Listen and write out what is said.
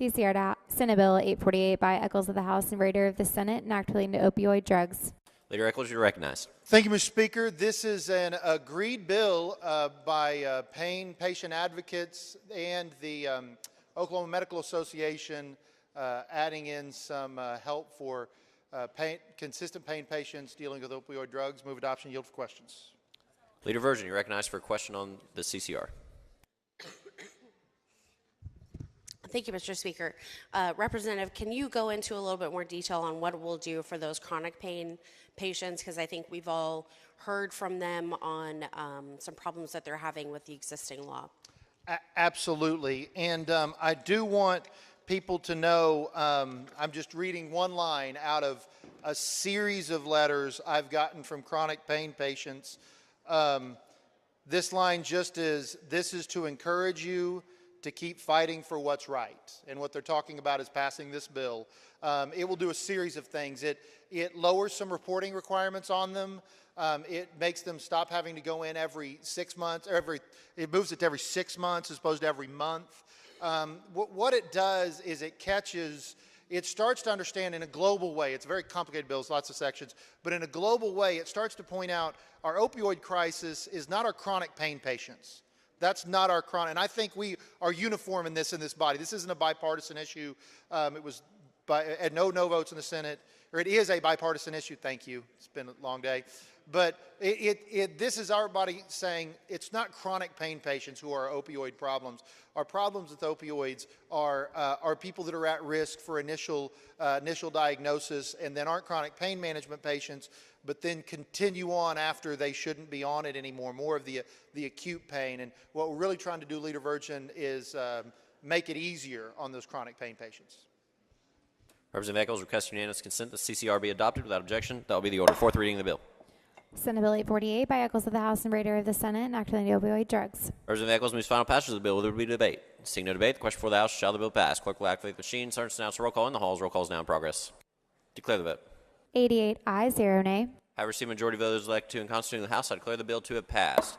Senate Bill 848 by Echols of the House and Raider of the Senate, an act relating to opioid drugs. Leader Echols, you're recognized. Thank you, Mr. Speaker. This is an agreed bill by pain patient advocates and the Oklahoma Medical Association, adding in some help for consistent pain patients dealing with opioid drugs. Move adoption. Yield for questions. Leader Virgin, you're recognized for a question on the CCR. Thank you, Mr. Speaker. Representative, can you go into a little bit more detail on what it will do for those chronic pain patients? Because I think we've all heard from them on some problems that they're having with the existing law. Absolutely. And I do want people to know, I'm just reading one line out of a series of letters I've gotten from chronic pain patients. This line just is, this is to encourage you to keep fighting for what's right. And what they're talking about is passing this bill. It will do a series of things. It lowers some reporting requirements on them. It makes them stop having to go in every 6 months, or it moves it to every 6 months as opposed to every month. What it does is it starts to understand in a global way. It's a very complicated bill, it's lots of sections, but in a global way, it starts to point out our opioid crisis is not our chronic pain patients. That's not our chronic, and I think we are uniform in this body. This isn't a bipartisan issue. It was at no votes in the Senate, or it is a bipartisan issue. Thank you. It's been a long day. But this is our body saying it's not chronic pain patients who are opioid problems. Our problems with opioids are people that are at risk for initial diagnosis and then aren't chronic pain management patients, but then continue on after they shouldn't be on it anymore, more of the acute pain. And what we're really trying to do, Leader Virgin, is make it easier on those chronic pain patients. Representative Echols requests unanimous consent that CCR be adopted without objection. That will be the order. Fourth reading of the bill. Senate Bill 848 by Echols of the House and Raider of the Senate, an act relating to opioid drugs. Representative Echols moves final passage of the bill. Will there be debate? Seeing no debate, the question before the House, shall the bill pass? Clerk will activate the machine. Sergeant announce a roll call in the halls. Roll call is now in progress. Declare the vote. 88 ayes, 0 nay. Have received a majority of those elected to and constituting the House. I declare the bill to have passed.